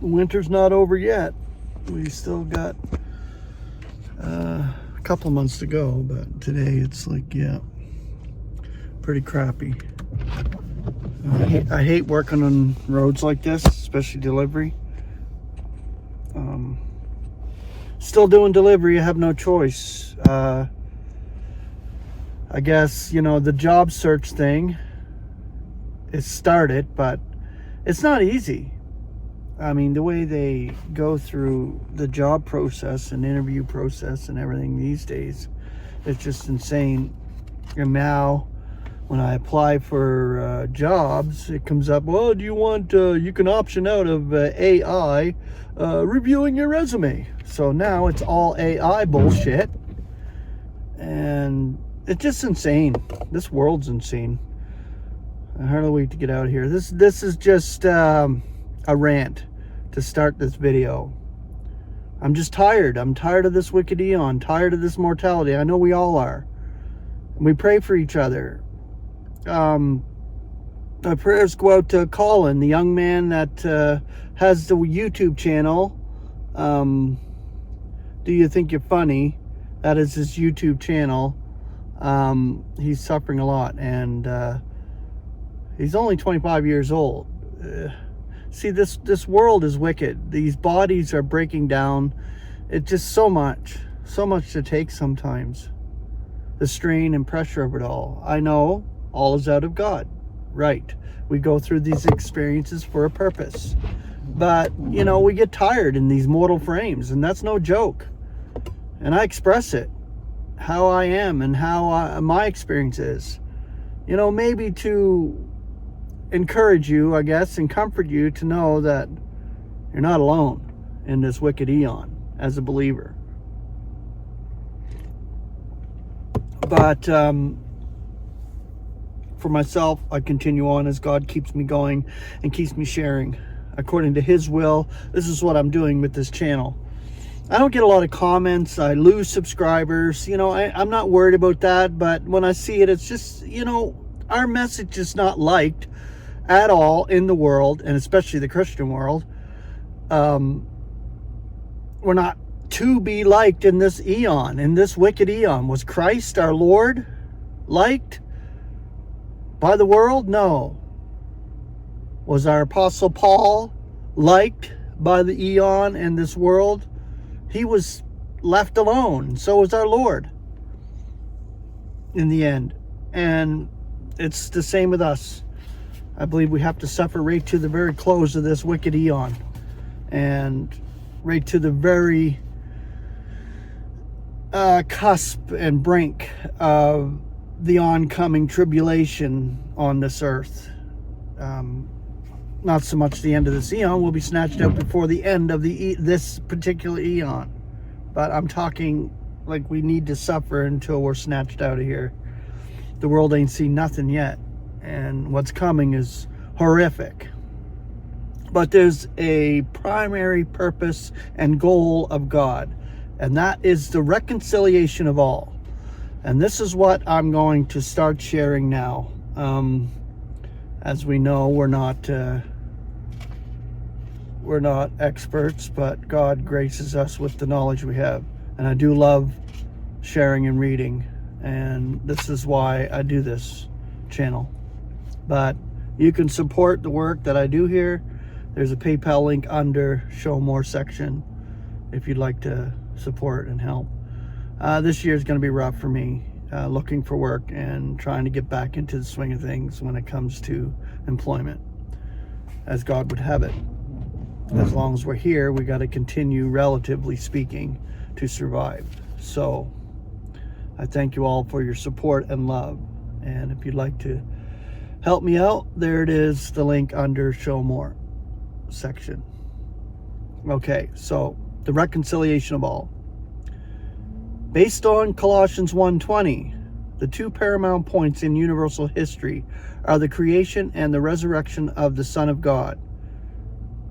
winter's not over yet. We still got a couple months to go, but today it's like, yeah, pretty crappy. I hate working on roads like this, especially delivery. Still doing delivery, I have no choice. I guess, you know, the job search thing is started, but it's not easy. I mean, the way they go through the job process and interview process and everything these days, it's just insane. And now when I apply for jobs, it comes up, well, do you want, you can option out of AI reviewing your resume. So now it's all AI bullshit. And it's just insane. This world's insane. I hardly wait to get out of here. This is just a rant to start this video. I'm just tired. I'm tired of this wicked eon, tired of this mortality. I know we all are. And we pray for each other. My prayers go out to Colin, the young man that has the YouTube channel. Do You Think You're Funny? That is his YouTube channel. He's suffering a lot, and he's only 25 years old. See, this world is wicked. These bodies are breaking down. It's just so much to take sometimes. The strain and pressure of it all. I know all is out of God. Right. We go through these experiences for a purpose. But, you know, we get tired in these mortal frames, and that's no joke. And I express it, how I am and how my experience is. You know, maybe to encourage you, I guess, and comfort you to know that you're not alone in this wicked eon as a believer. But for myself, I continue on as God keeps me going and keeps me sharing according to His will. This is what I'm doing with this channel. I don't get a lot of comments. I lose subscribers. You know, I'm not worried about that. But when I see it, it's just, you know, our message is not liked at all in the world, and especially the Christian world. We're not to be liked in this eon, in this wicked eon. Was Christ our Lord liked by the world? No. Was our Apostle Paul liked by the eon and this world? He was left alone. So was our Lord in the end. And it's the same with us. I believe we have to suffer right to the very close of this wicked eon, and right to the very cusp and brink of the oncoming tribulation on this earth. Not so much the end of this eon. We'll be snatched out before the end of this particular eon. But I'm talking like we need to suffer until we're snatched out of here. The world ain't seen nothing yet. And what's coming is horrific. But there's a primary purpose and goal of God. And that is the reconciliation of all. And this is what I'm going to start sharing now. As we know, we're not experts, but God graces us with the knowledge we have. And I do love sharing and reading. And this is why I do this channel. But you can support the work that I do here. There's a PayPal link under Show More section if you'd like to support and help. This year is going to be rough for me, looking for work and trying to get back into the swing of things when it comes to employment, as God would have it. As long as we're here, we got to continue, relatively speaking, to survive. So I thank you all for your support and love. And if you'd like to help me out, there it is, the link under Show More section. Okay, so the reconciliation of all. Based on Colossians 1:20, the two paramount points in universal history are the creation and the resurrection of the Son of God.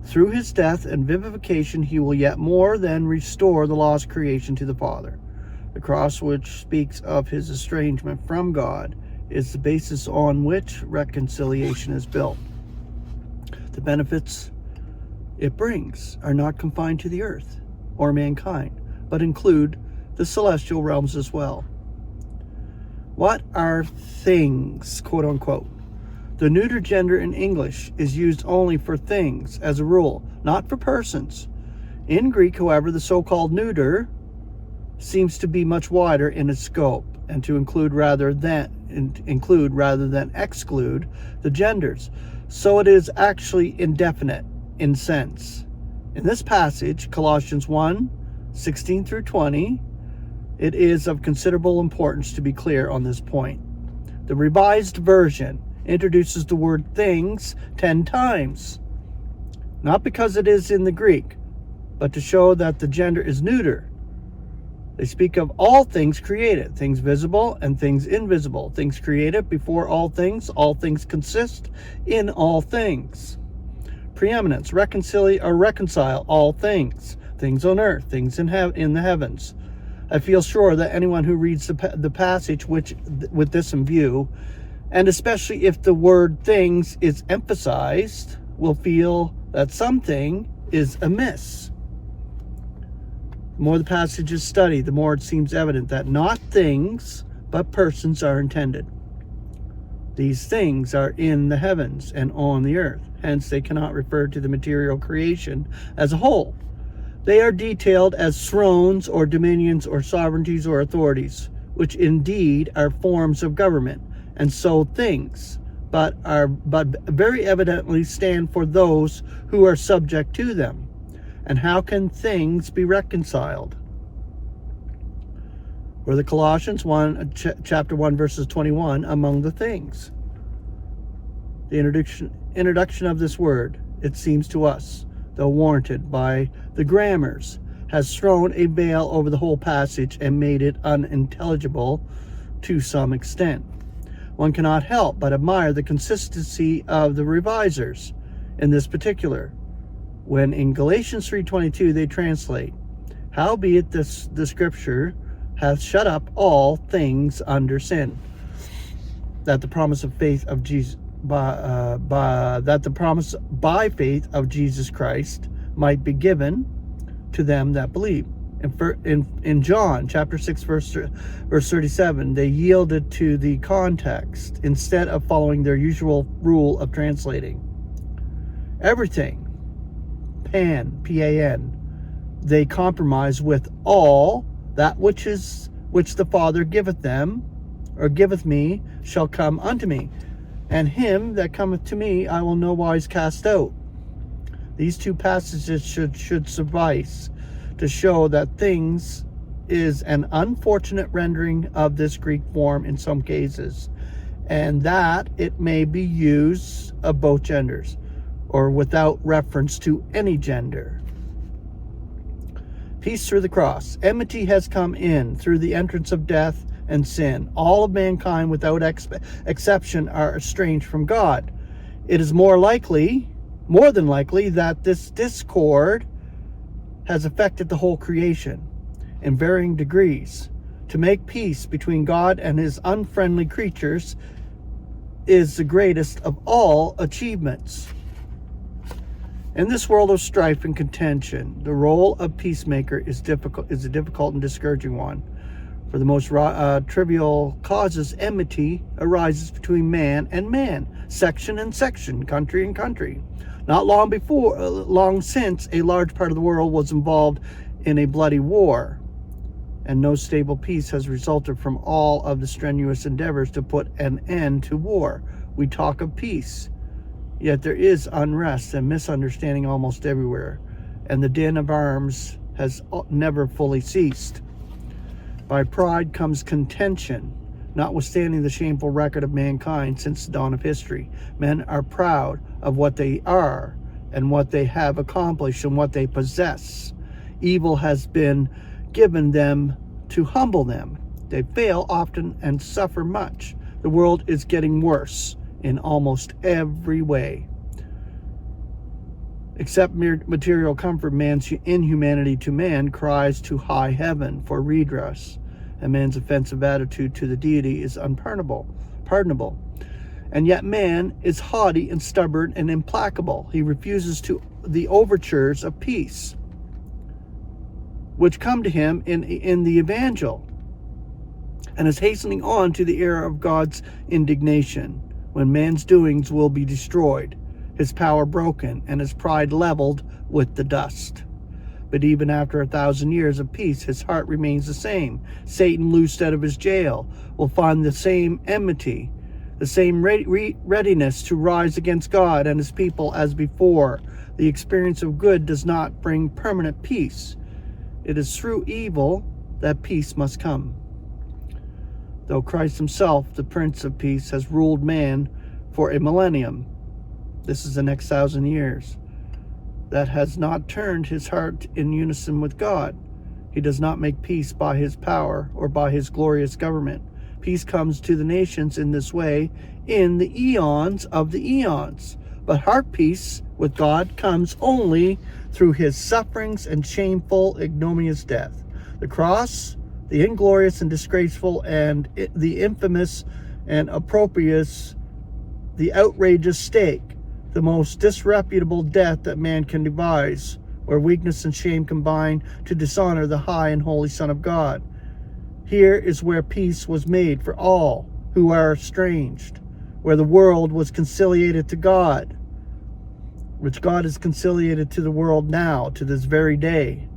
Through his death and vivification, he will yet more than restore the lost creation to the Father. The cross, which speaks of his estrangement from God, is the basis on which reconciliation is built. The benefits it brings are not confined to the earth or mankind, but include the celestial realms as well. What are things, quote unquote? The neuter gender in English is used only for things as a rule, not for persons. In Greek, however, the so-called neuter seems to be much wider in its scope and to include rather than exclude the genders. So it is actually indefinite in sense. In this passage, Colossians 1:16 through 20, it is of considerable importance to be clear on this point. The Revised Version introduces the word things 10 times, not because it is in the Greek, but to show that the gender is neuter. They speak of all things created, things visible and things invisible, things created before all things consist in all things. Preeminence, reconcile all things, things on earth, things in the heavens. I feel sure that anyone who reads the passage with this in view, and especially if the word things is emphasized, will feel that something is amiss. The more the passage is studied, the more it seems evident that not things, but persons are intended. These things are in the heavens and on the earth. Hence, they cannot refer to the material creation as a whole. They are detailed as thrones or dominions or sovereignties or authorities, which indeed are forms of government, and so things, but very evidently stand for those who are subject to them. And how can things be reconciled? Or the Colossians chapter 1, verses 21, among the things. The introduction of this word, it seems to us, though warranted by the grammars, has thrown a veil over the whole passage and made it unintelligible to some extent. One cannot help but admire the consistency of the revisers in this particular, when in Galatians 3:22 they translate, "Howbeit the scripture hath shut up all things under sin, that the promise of faith of Jesus that the promise by faith of Jesus Christ might be given to them that believe." In John chapter 6 verse 37, they yielded to the context instead of following their usual rule of translating. Everything, P-A-N, they compromise with all that which the Father giveth them, or giveth me, shall come unto me, and him that cometh to me I will no wise cast out. These two passages should suffice to show that things is an unfortunate rendering of this Greek form in some cases, and that it may be used of both genders, or without reference to any gender. Peace through the cross. Enmity has come in through the entrance of death and sin. All of mankind without exception are estranged from God. It is more than likely that this discord has affected the whole creation in varying degrees. To make peace between God and his unfriendly creatures is the greatest of all achievements. In this world of strife and contention, the role of peacemaker is a difficult and discouraging one. For the most trivial causes, enmity arises between man and man, section and section, country and country. Not long since, a large part of the world was involved in a bloody war, and no stable peace has resulted from all of the strenuous endeavors to put an end to war. We talk of peace, yet there is unrest and misunderstanding almost everywhere, and the din of arms has never fully ceased. By pride comes contention. Notwithstanding the shameful record of mankind since the dawn of history, men are proud of what they are and what they have accomplished and what they possess. Evil has been given them to humble them. They fail often and suffer much. The world is getting worse in almost every way. Except mere material comfort, man's inhumanity to man cries to high heaven for redress, and man's offensive attitude to the deity is unpardonable. And yet man is haughty and stubborn and implacable. He refuses to the overtures of peace, which come to him in the evangel, and is hastening on to the era of God's indignation, when man's doings will be destroyed, his power broken, and his pride leveled with the dust. But even after 1,000 years of peace, his heart remains the same. Satan, loosed out of his jail, will find the same enmity, the same readiness to rise against God and his people as before. The experience of good does not bring permanent peace. It is through evil that peace must come. Though Christ himself, the Prince of Peace, has ruled man for a millennium, this is the next 1,000 years, that has not turned his heart in unison with God. He does not make peace by his power or by his glorious government. Peace comes to the nations in this way in the eons of the eons. But heart peace with God comes only through his sufferings and shameful, ignominious death. The cross, the inglorious and disgraceful, and the infamous and opprobrious, the outrageous stake, the most disreputable death that man can devise, where weakness and shame combine to dishonor the high and holy Son of God. Here is where peace was made for all who are estranged, where the world was conciliated to God, which God is conciliated to the world now, to this very day.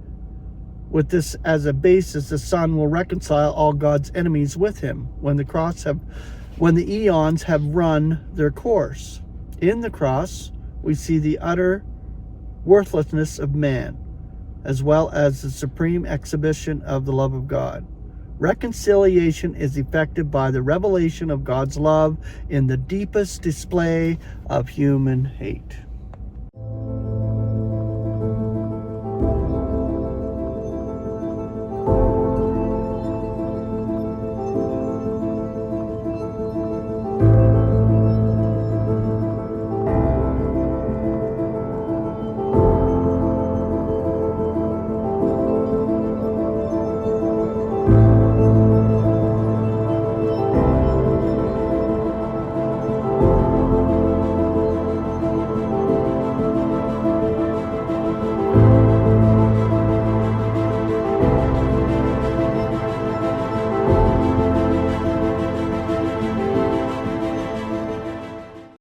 With this as a basis, the Son will reconcile all God's enemies with him when the eons have run their course. In the cross, we see the utter worthlessness of man, as well as the supreme exhibition of the love of God. Reconciliation is effected by the revelation of God's love in the deepest display of human hate.